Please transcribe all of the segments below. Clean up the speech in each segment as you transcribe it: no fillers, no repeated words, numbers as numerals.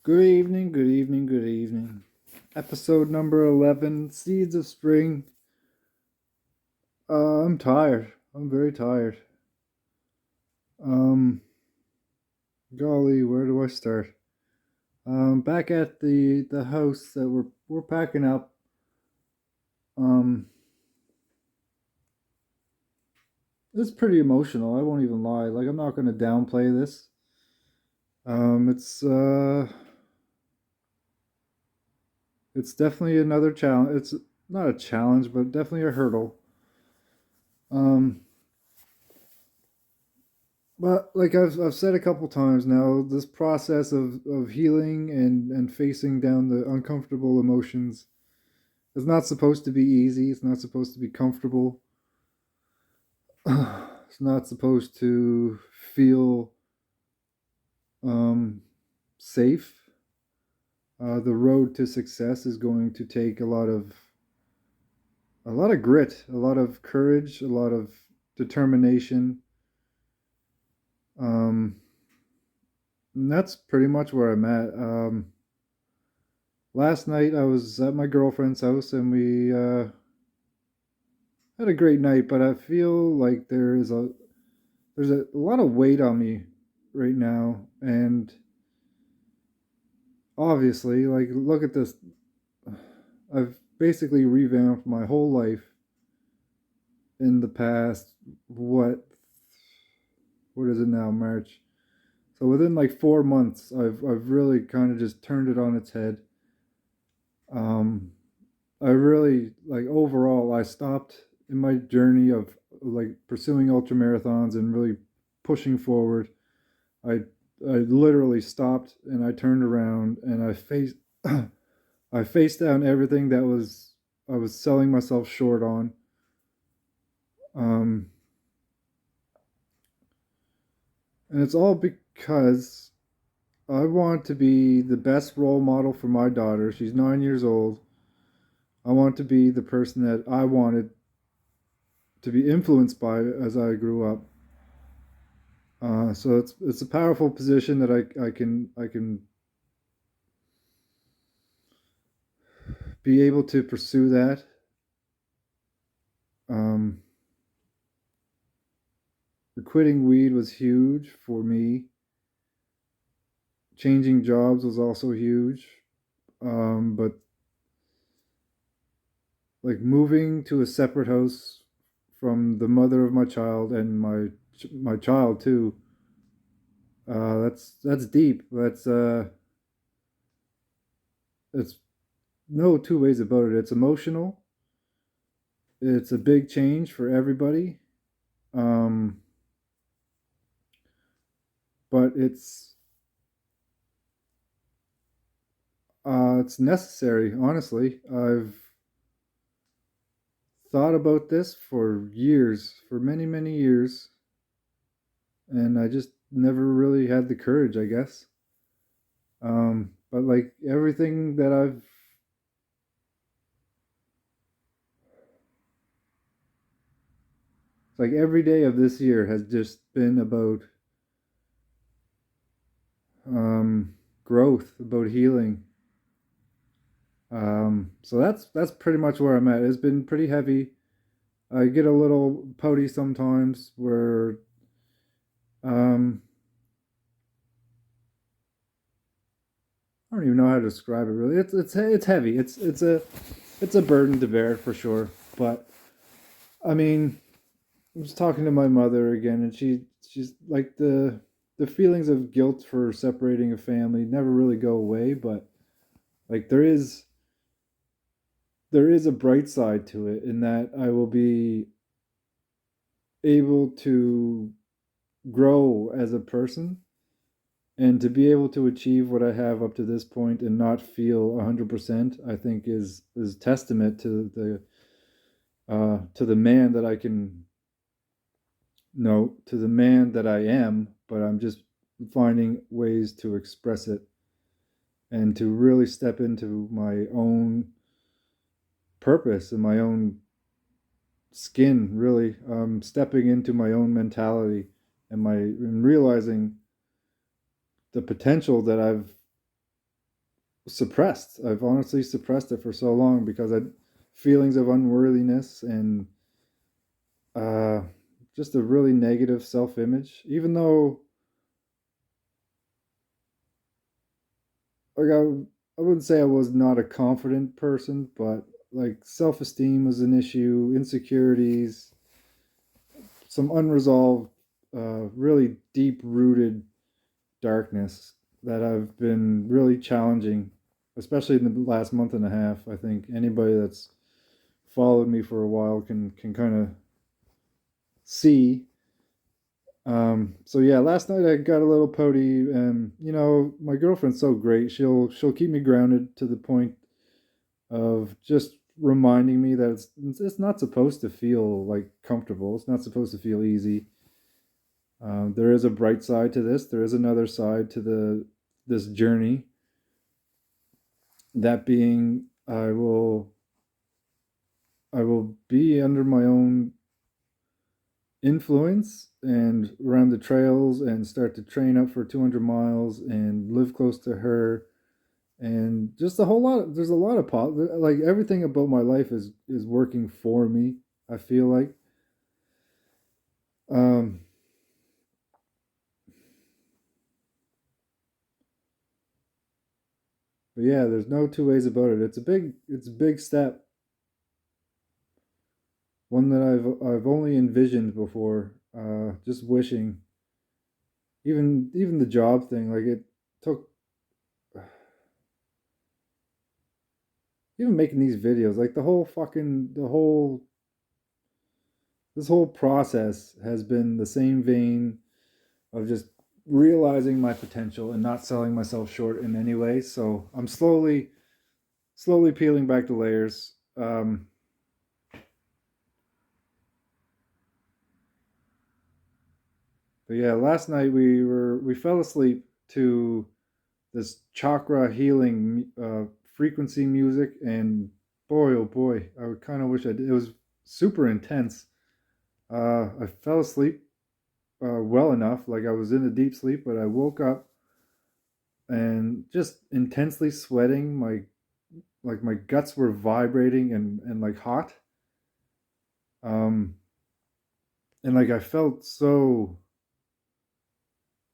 Good evening, good evening, good evening. Episode number 11, Seeds of Spring. I'm tired. I'm very tired. Um, Golly, where do I start? Back at the house that we're packing up. Um, it's pretty emotional. I won't even lie. Like I'm not gonna downplay this. It's definitely another challenge. It's not a challenge, but definitely a hurdle. Um, But like I've said a couple times now, this process of healing and facing down the uncomfortable emotions is not supposed to be easy. It's not supposed to be comfortable. It's not supposed to feel um, safe. The road to success is going to take a lot of grit, a lot of courage, a lot of determination. Um, and that's pretty much where I'm at. Last night I was at my girlfriend's house and we had a great night, but I feel like there's a lot of weight on me right now, and obviously, like look at this. I've basically revamped my whole life in the past. What is it now? March. So within like 4 months, I've really kind of just turned it on its head. Um, I really like overall. I stopped in my journey of like pursuing ultra marathons and really pushing forward. I I literally stopped and I turned around and I faced I faced down everything that I was selling myself short on. Um, and it's all because I want to be the best role model for my daughter. She's 9 years old. I want to be the person that I wanted to be influenced by as I grew up. So it's a powerful position that I can be able to pursue that. Um, Quitting weed was huge for me. Changing jobs was also huge. But like moving to a separate house from the mother of my child and my child too. That's deep. It's no two ways about it. It's emotional. It's a big change for everybody. Um, but it's necessary. Honestly, I've thought about this for years, for many many years, and I just never really had the courage, I guess. But like everything that like every day of this year has just been about um, growth, about healing. So that's pretty much where I'm at. It's been pretty heavy. I get a little pouty sometimes, where um, I don't even know how to describe it. Really, it's heavy. It's a burden to bear for sure. But I mean, I was talking to my mother again, and she's like the feelings of guilt for separating a family never really go away, but like there is a bright side to it in that I will be able to grow as a person and to be able to achieve what I have up to this point and not feel 100%. I think is testament to the man that I can know, to the man that I am, but I'm just finding ways to express it and to really step into my own purpose and my own skin, really stepping into my own mentality and realizing the potential that I've suppressed. I've honestly suppressed it for so long because I feelings of unworthiness and uh, just a really negative self image. Even though like I wouldn't say I was not a confident person, but like self esteem was an issue, insecurities, some unresolved, really deep rooted darkness that I've been really challenging, especially in the last month and a half. I think anybody that's followed me for a while can kind of see. So yeah, last night I got a little pouty, and my girlfriend's so great. She'll keep me grounded to the point of just reminding me that it's not supposed to feel like comfortable. It's not supposed to feel easy. There is a bright side to this. There is another side to the this journey. That being, I will be under my own influence and around the trails and start to train up for 200 miles and live close to her and just a whole lot. There's a lot of like everything about my life is working for me. I feel like, um, but yeah, there's no two ways about it. It's a big step, one that I've only envisioned before. Just wishing, even the job thing, like it took, even making these videos, like the whole this whole process has been the same vein of just realizing my potential and not selling myself short in any way. So I'm slowly peeling back the layers. But yeah, last night we fell asleep to this chakra healing frequency music, and boy oh boy, I would kind of wish I did. It was super intense. I fell asleep well enough, like I was in a deep sleep, but I woke up and just intensely sweating. My guts were vibrating and like hot. Um, and like I felt so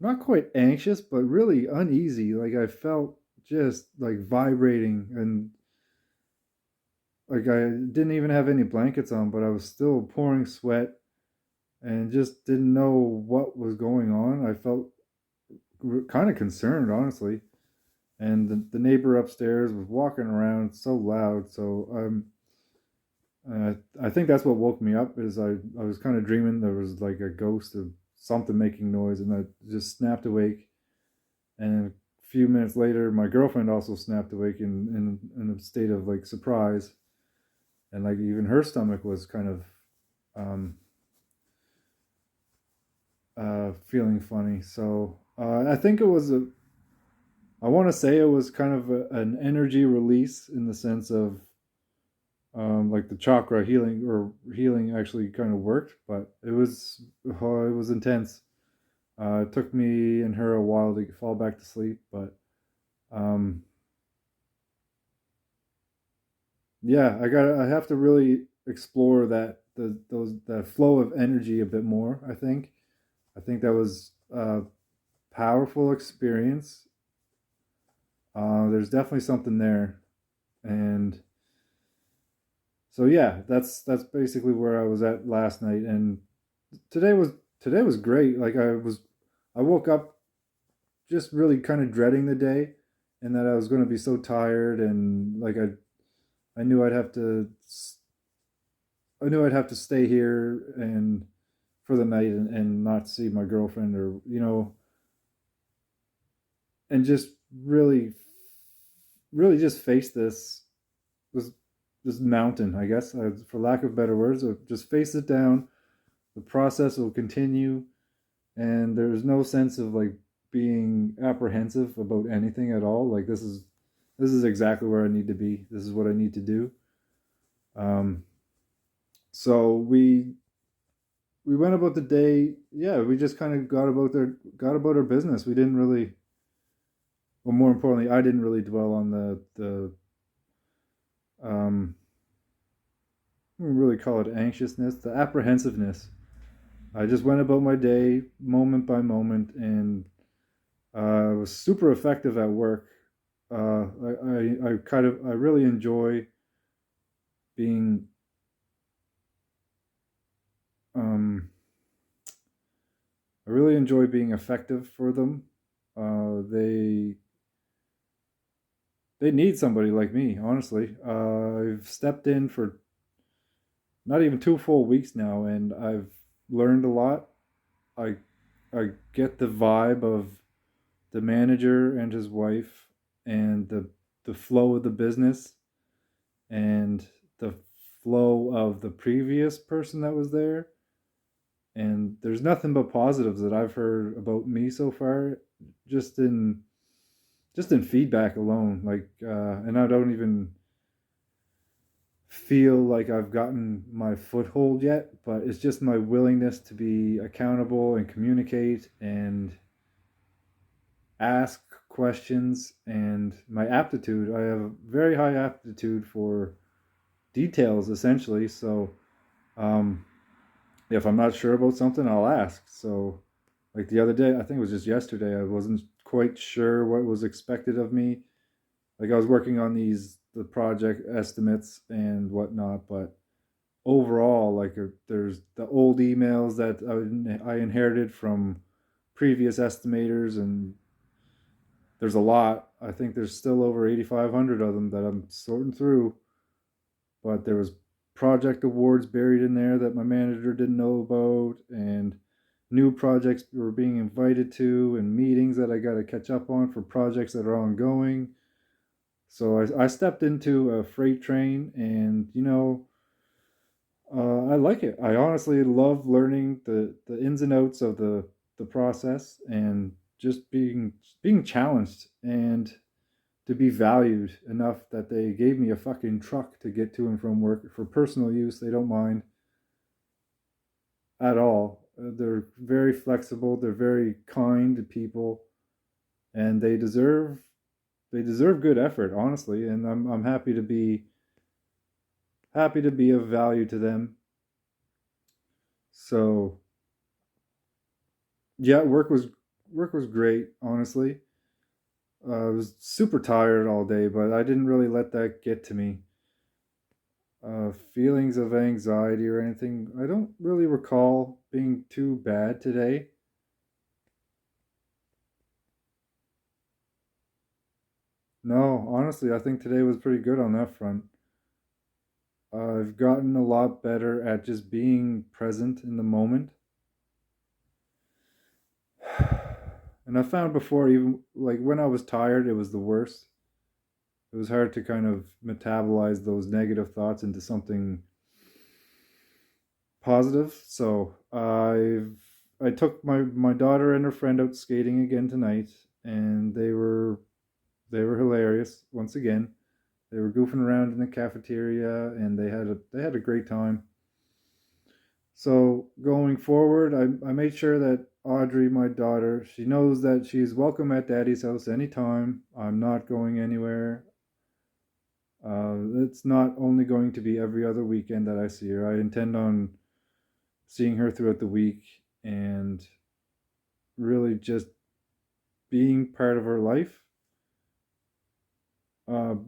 not quite anxious, but really uneasy. Like I felt just like vibrating, and like I didn't even have any blankets on, but I was still pouring sweat and just didn't know what was going on. I felt kind of concerned, honestly. And the neighbor upstairs was walking around so loud. So I think that's what woke me up. Is I was kind of dreaming there was like a ghost of something making noise, and I just snapped awake. And a few minutes later, my girlfriend also snapped awake in a state of like surprise, and like even her stomach was kind of um, feeling funny. So I think it was a. I want to say it was kind of an energy release in the sense of like the chakra healing or healing actually kind of worked, but it was intense. It took me and her a while to fall back to sleep, but um, yeah, I have to really explore that flow of energy a bit more. I think that was a powerful experience. There's definitely something there, and so yeah, that's basically where I was at last night, and today was today was great. Like I woke up just really kind of dreading the day, and that I was going to be so tired, and like I knew I'd have to stay here and for the night and not see my girlfriend, or and just really just face this this mountain, I guess, for lack of better words, or just face it down. The process will continue, and there's no sense of like being apprehensive about anything at all. Like this is exactly where I need to be. This is what I need to do. Um, so we went about the day. Yeah, we just kind of got about our business. We didn't really. well, more importantly, I didn't really dwell on the I wouldn't really call it anxiousness, the apprehensiveness. I just went about my day moment by moment, and was super effective at work. I really enjoy being um, I really enjoy being effective for them. They need somebody like me, honestly. I've stepped in for not even 2 full weeks now, and I've learned a lot. I I get the vibe of the manager and his wife, and the flow of the business, and the flow of the previous person that was there. And there's nothing but positives that I've heard about me so far, just in just in feedback alone. And I don't even feel like I've gotten my foothold yet, but it's just my willingness to be accountable and communicate and ask questions, and my aptitude. I have a very high aptitude for details, essentially. So, um, if I'm not sure about something, I'll ask. So, like the other day, I think it was just yesterday, I wasn't quite sure what was expected of me. Like I was working on the project estimates and whatnot, but overall, there's the old emails that I inherited from previous estimators, and there's a lot. I think there's still over 8,500 of them that I'm sorting through, but there was project awards buried in there that my manager didn't know about, and new projects were being invited to, and meetings that I got to catch up on for projects that are ongoing. So I stepped into a freight train, and I like it. I honestly love learning the ins and outs of the process, and just being challenged, and to be valued enough that they gave me a fucking truck to get to and from work for personal use. They don't mind at all. They're very flexible. They're very kind people, and they deserve good effort, honestly. And I'm happy to be of value to them. So yeah, work was great, honestly. I was super tired all day, but I didn't really let that get to me. Feelings of anxiety or anything, I don't really recall being too bad today. No, honestly, I think today was pretty good on that front. I've gotten a lot better at just being present in the moment. And I found before, even like when I was tired, it was the worst. It was hard to kind of metabolize those negative thoughts into something positive. So I took my daughter and her friend out skating again tonight, and they were hilarious once again. They were goofing around in the cafeteria, and they had a great time. So going forward, I made sure that Audrey, my daughter, she knows that she's welcome at Daddy's house anytime. I'm not going anywhere. It's not only going to be every other weekend that I see her. I intend on seeing her throughout the week, and really just being part of her life,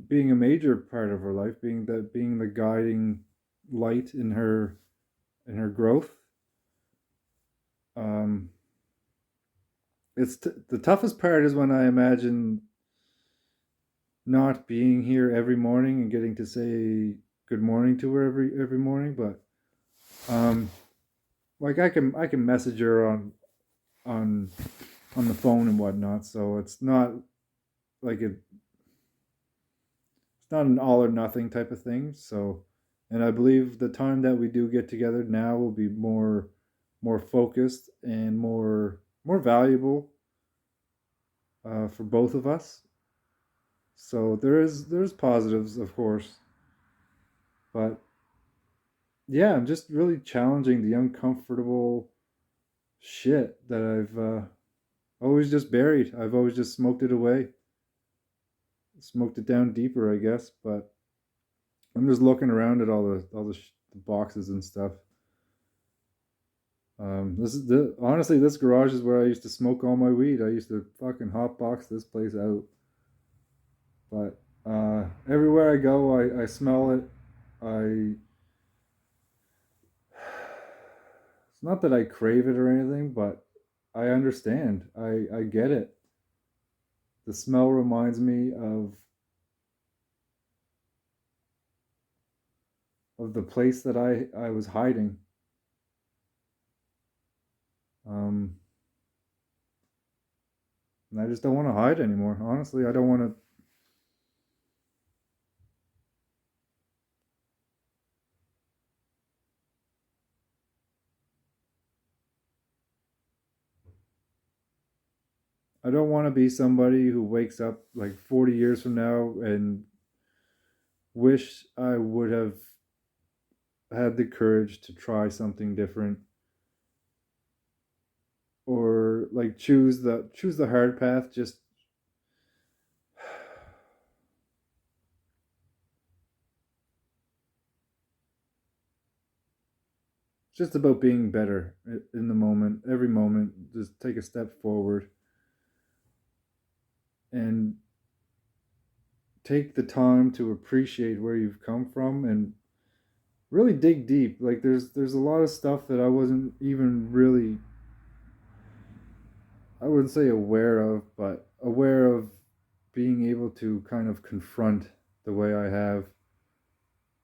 being a major part of her life, being the guiding light in her growth. Um, the toughest part is when I imagine not being here every morning and getting to say good morning to her every morning. But um, like I can message her on on the phone and whatnot, so like it, it's not an all or nothing type of thing. So, and I believe the time that we do get together now will be more focused and more valuable, for both of us. So there's positives, of course, but yeah, I'm just really challenging the uncomfortable shit that I've always just buried. I've always just smoked it away. smoked it down deeper, I guess. But I'm just looking around at the boxes and stuff. This is honestly, this garage is where I used to smoke all my weed. I used to fucking hotbox this place out. But everywhere I go, I smell it. I It's not that I crave it or anything, but I understand. I get it. The smell reminds me of the place that I was hiding. Um, and I just don't want to hide anymore. Honestly, I don't want to. I don't want to be somebody who wakes up like 40 years from now and wish I would have had the courage to try something different, or like choose the hard path. Just about being better in the moment, every moment. Just take a step forward and take the time to appreciate where you've come from and really dig deep. Like there's a lot of stuff that I wasn't even really, I wouldn't say aware of, but aware of being able to kind of confront the way I have.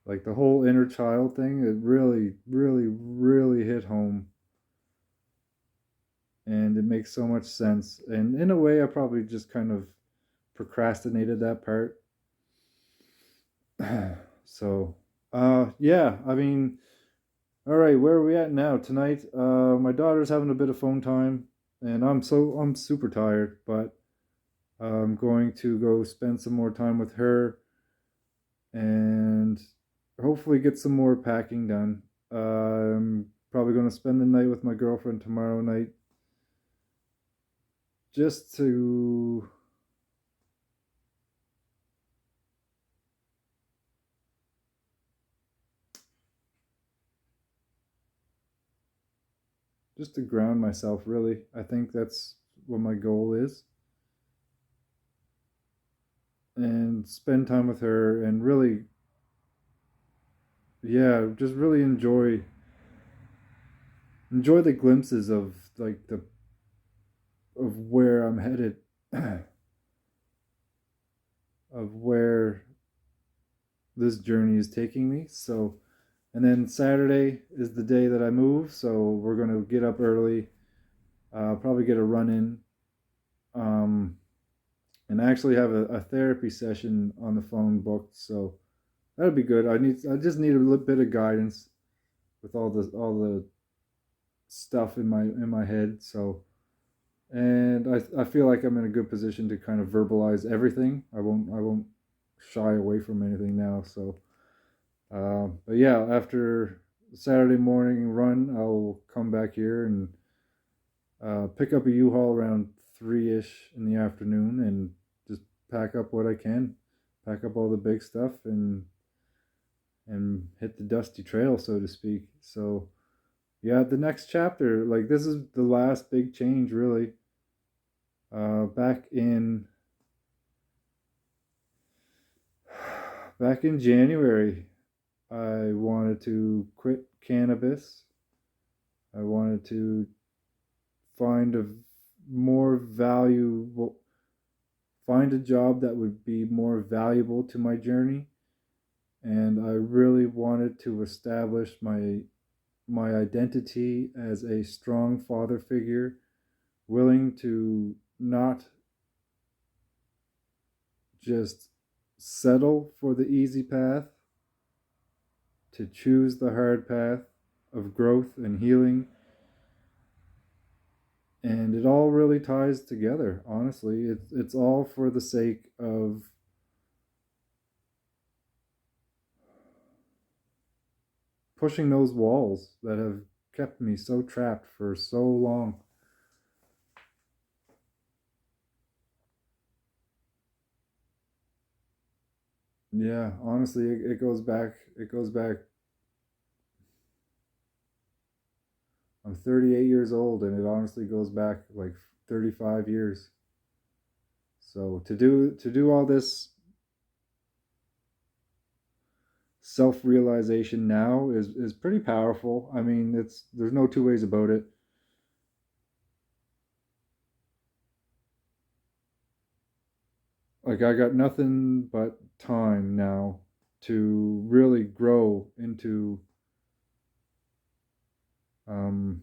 Like the whole inner child thing, it really, really, really hit home. And it makes so much sense. And in a way, I probably just kind of procrastinated that part. So, yeah, I mean, all right, where are we at now? Tonight, my daughter's having a bit of phone time, and I'm super tired, but I'm going to go spend some more time with her and hopefully get some more packing done. I'm probably going to spend the night with my girlfriend tomorrow night just to ground myself, really. I think that's what my goal is, and spend time with her and really, yeah, just really enjoy the glimpses of like the of where I'm headed, of where this journey is taking me. So, and then Saturday is the day that I move, so we're gonna get up early, probably get a run in, um, and actually have a therapy session on the phone booked. So that'd be good. I just need a little bit of guidance with all the stuff in my head. So, and I feel like I'm in a good position to kind of verbalize everything. I won't shy away from anything now. So, but yeah, after Saturday morning run, I'll come back here and pick up a U-Haul around 3ish in the afternoon and just pack up what I can, pack up all the big stuff and hit the dusty trail, so to speak. So yeah, the next chapter, like this is the last big change, really. Back in January, I wanted to quit cannabis. I wanted to find a more valuable, find a job that would be more valuable to my journey, and I really wanted to establish my identity as a strong father figure, willing to not just settle for the easy path, to choose the hard path of growth and healing. And it all really ties together, honestly. It's all for the sake of pushing those walls that have kept me so trapped for so long. Yeah, honestly, it goes back. It goes back. I'm 38 years old, and it honestly goes back like 35 years. So to do all this self realization now is pretty powerful. I mean, it's there's no two ways about it. Like I got nothing but time now to really grow into um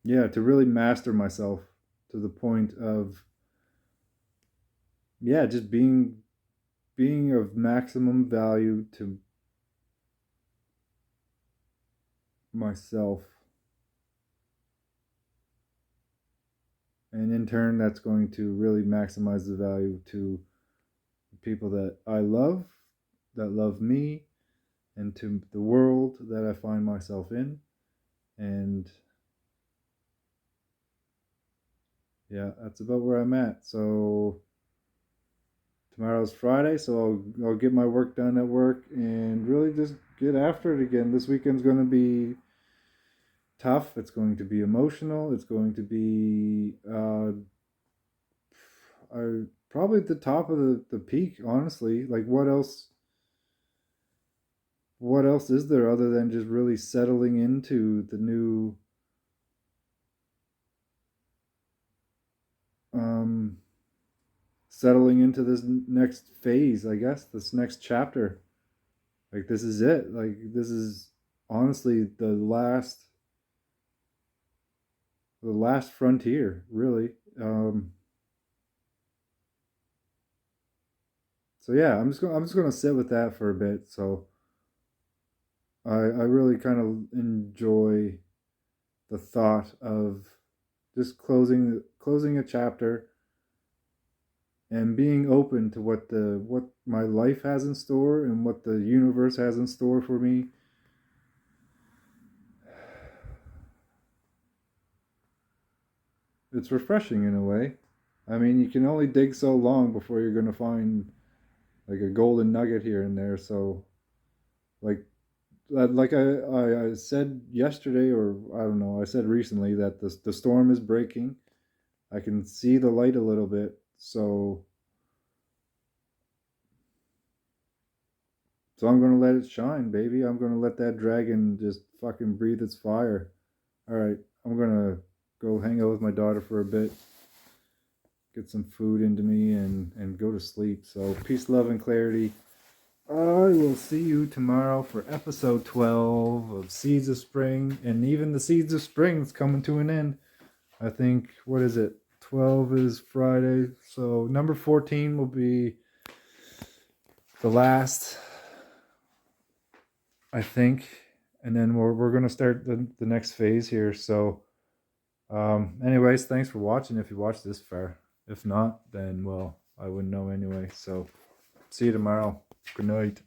yeah, to really master myself to the point of yeah, just being of maximum value to myself. And in turn that's going to really maximize the value to people that I love, that love me, and to the world that I find myself in. And yeah, that's about where I'm at. So tomorrow's Friday, so I'll get my work done at work and really just get after it again. This weekend's going to be tough. It's going to be emotional. It's going to be probably at the top of the peak, honestly. Like what else is there other than just really settling into the new um settling into this next phase, I guess, this next chapter. Like this is it. Like this is honestly the last frontier, really. So yeah, I'm just gonna sit with that for a bit. So I really kind of enjoy the thought of just closing a chapter and being open to what my life has in store and what the universe has in store for me. It's refreshing in a way. I mean, you can only dig so long before you're gonna find like a golden nugget here and there. So like like I said yesterday, or I don't know, I said recently that the storm is breaking. I can see the light a little bit. So I'm gonna let it shine, baby. I'm gonna let that dragon just fucking breathe its fire. All right, I'm gonna go hang out with my daughter for a bit, get some food into me, and go to sleep. So peace, love, and clarity. I will see you tomorrow for episode 12 of Seeds of Spring, and even the Seeds of Spring is coming to an end. I think, what is it? 12 is Friday, so number 14 will be the last, I think, and then we're gonna start the next phase here. So, anyways, thanks for watching. If you watched this far, if not, then well, I wouldn't know anyway. So, see you tomorrow. Good night.